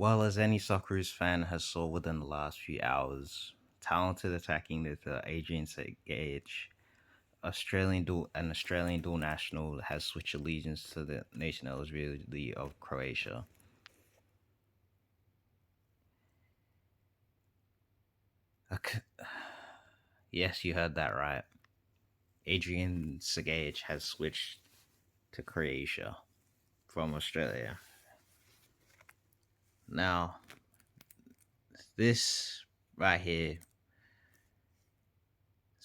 Well, as any Socceroos fan has saw within the last few hours, talented attacking midfielder Adrian Gage, an Australian dual national, has switched allegiance to the nation eligibility of Croatia. Ok- Yes, you heard that right. Adrian Sagage has switched to Croatia from Australia. Now, this right here,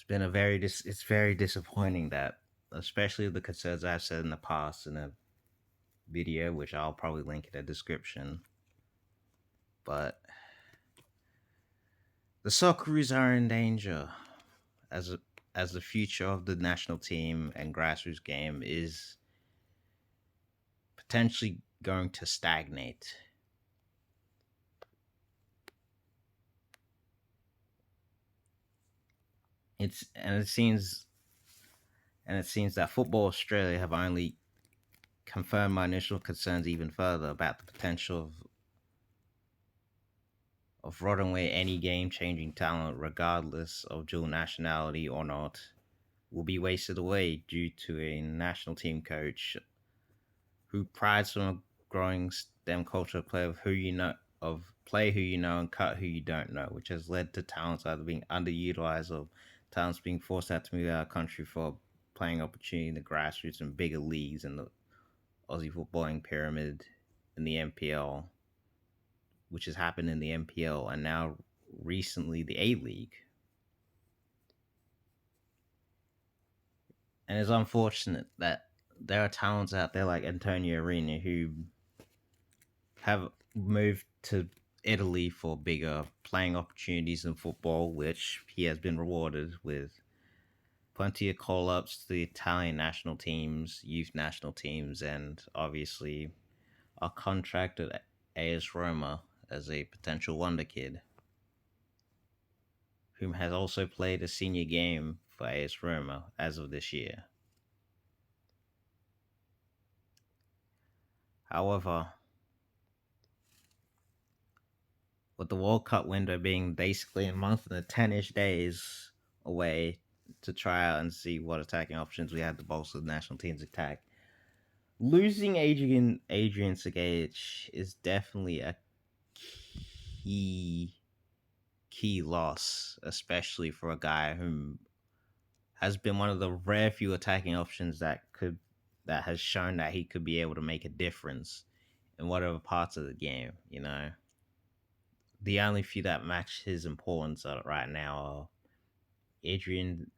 it's very disappointing that, especially the concerns I've said in the past in a video, which I'll probably link in the description. But the Socceroos are in danger as a, as the future of the national team and grassroots game is potentially going to stagnate. It's and it seems that Football Australia have only confirmed my initial concerns even further about the potential of rotting away any game changing talent, regardless of dual nationality or not, will be wasted away due to a national team coach who prides on a growing STEM culture of play of who you know of play who you know and cut who you don't know, which has led to talents either being underutilized or talents being forced out to move out of the country for playing opportunity in the grassroots and bigger leagues in the Aussie footballing pyramid in the NPL, which has happened in the NPL and now recently the A League. And it's unfortunate that there are talents out there like Antonio Arena who have moved to Italy for bigger playing opportunities in football, which he has been rewarded with plenty of call ups to the Italian national teams, youth national teams, and obviously a contract at AS Roma as a potential wonder kid, whom has also played a senior game for AS Roma as of this year. However, with the World Cup window being basically a month and 10-ish days away to try out and see what attacking options we had to bolster the national team's attack, losing Adrian Sagage is definitely a key key loss, especially for a guy who has been one of the rare few attacking options that has shown that he could be able to make a difference in whatever parts of the game, you know. The only few that match his importance right now are Adrian,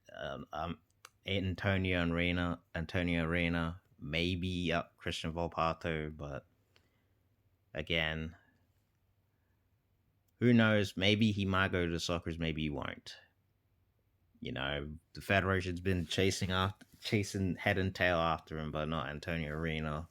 Antonio Arena, maybe Christian Volpato, but again, who knows? Maybe he might go to the Socceroos, maybe he won't. You know, the Federation's been chasing head and tail after him, but not Antonio Arena.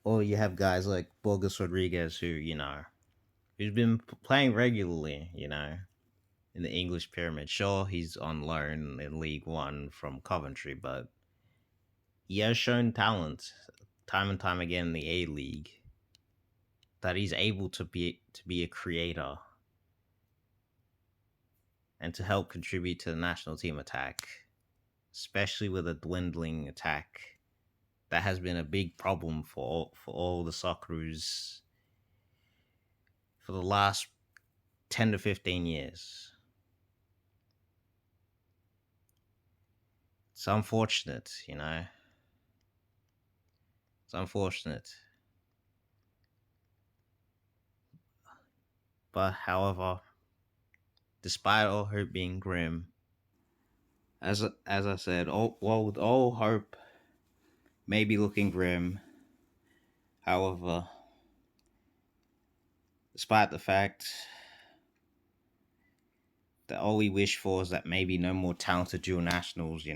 Or you have guys like Borges Rodriguez, who's been playing regularly, in the English pyramid. Sure, he's on loan in League One from Coventry, but he has shown talent time and time again in the A League that he's able to be a creator and to help contribute to the national team attack, especially with a dwindling attack that has been a big problem for all the Socceroos for the last 10 to 15 years. It's unfortunate, It's unfortunate. But however, despite all hope being grim, as I said, with all hope may be looking grim. However, despite the fact that all we wish for is that maybe no more talented dual nationals,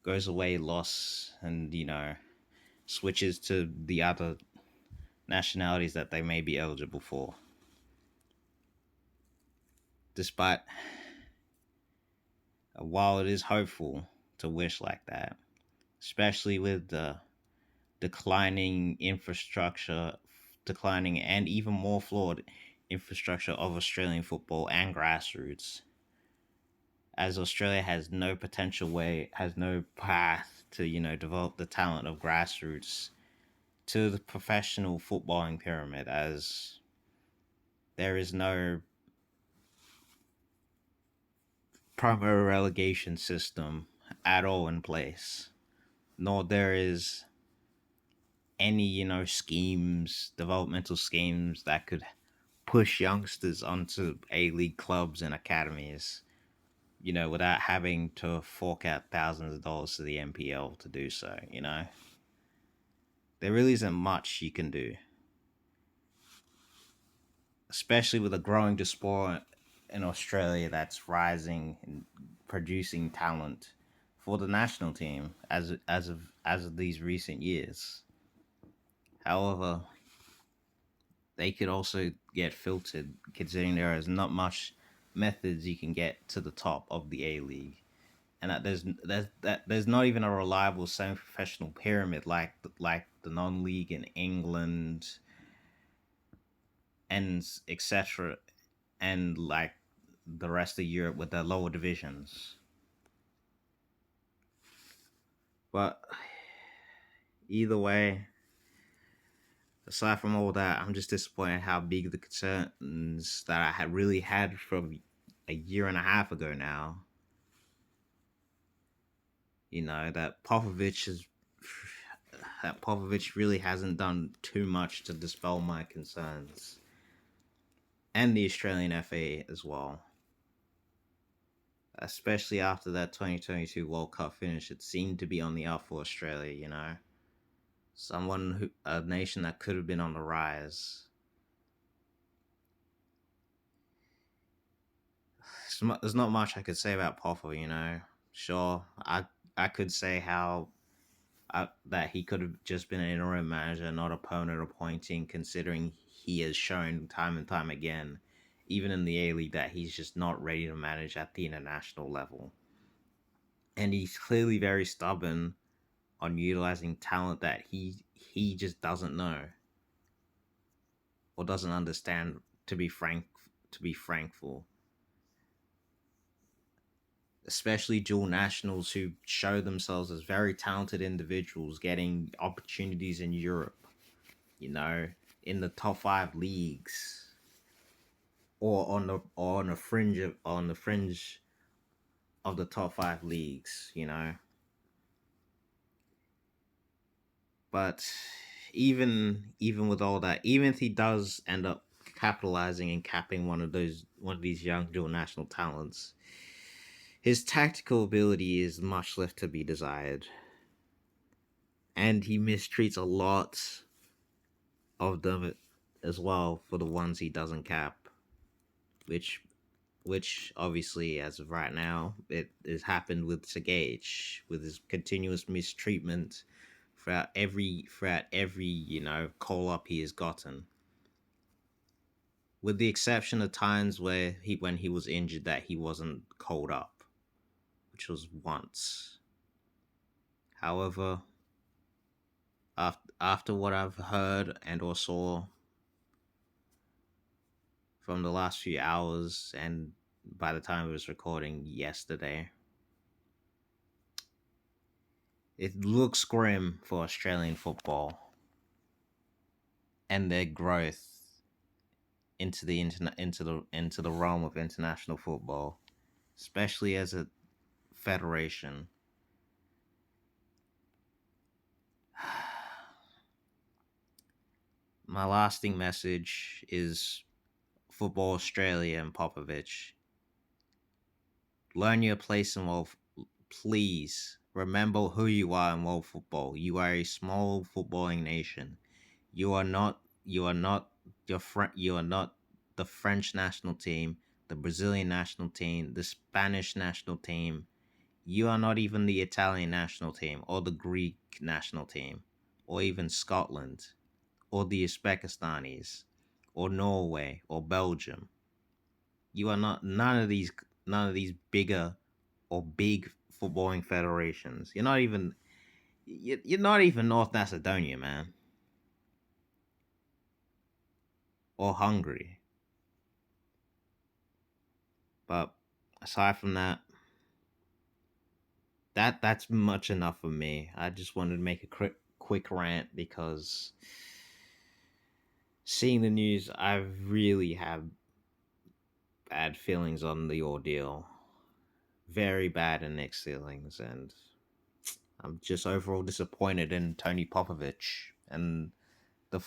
goes away lost and, switches to the other nationalities that they may be eligible for. Despite, while it is hopeful to wish like that, especially with the declining infrastructure declining and even more flawed infrastructure of Australian football and grassroots, as Australia has no potential way, has no path to, develop the talent of grassroots to the professional footballing pyramid, as there is no primary relegation system at all in place, nor there is any, schemes, developmental schemes that could push youngsters onto A-League clubs and academies, without having to fork out thousands of dollars to the NPL to do so. There really isn't much you can do, especially with a growing diaspora in Australia that's rising and producing talent for the national team as of these recent years. However, they could also get filtered, considering there is not much methods you can get to the top of the A League, and there's not even a reliable semi-professional pyramid like the non-league in England and etc. and like the rest of Europe with the lower divisions. But either way, aside from all that, I'm just disappointed how big the concerns that I had really had from a year and a half ago now. That Popovic really hasn't done too much to dispel my concerns, and the Australian FA as well. Especially after that 2022 World Cup finish, it seemed to be on the up for Australia. A nation that could have been on the rise. There's not much I could say about Popa. Sure, I could say how that he could have just been an interim manager, not opponent appointing, considering he has shown time and time again, even in the A League, that he's just not ready to manage at the international level. And he's clearly very stubborn on utilizing talent that he just doesn't know or doesn't understand. To be frankful, especially dual nationals who show themselves as very talented individuals, getting opportunities in Europe, you know, in the top five leagues, or on the fringe of the top five leagues. But even with all that, even if he does end up capitalizing and capping one of these young dual national talents, his tactical ability is much left to be desired, and he mistreats a lot of them as well for the ones he doesn't cap, which obviously, as of right now, it has happened with Sagage, with his continuous mistreatment throughout every call up he has gotten, with the exception of times where when he was injured that he wasn't called up, which was once. However, after what I've heard and or saw from the last few hours, and by the time it was recording yesterday, it looks grim for Australian football and their growth into the realm of international football, especially as a federation. My lasting message is Football Australia and Popovic. Learn your place in world. Please remember who you are in world football. You are a small footballing nation. You are not. You are not You are not the French national team, the Brazilian national team, the Spanish national team. You are not even the Italian national team or the Greek national team, or even Scotland, or the Uzbekistanis, or Norway, or Belgium. You are not none of these bigger or big footballing federations. You're not even North Macedonia, man. or hungry. But aside from that, that's much enough for me. I just wanted to make a quick rant because seeing the news, I really have bad feelings on the ordeal. Very bad and mixed feelings, and I'm just overall disappointed in Tony Popovic and the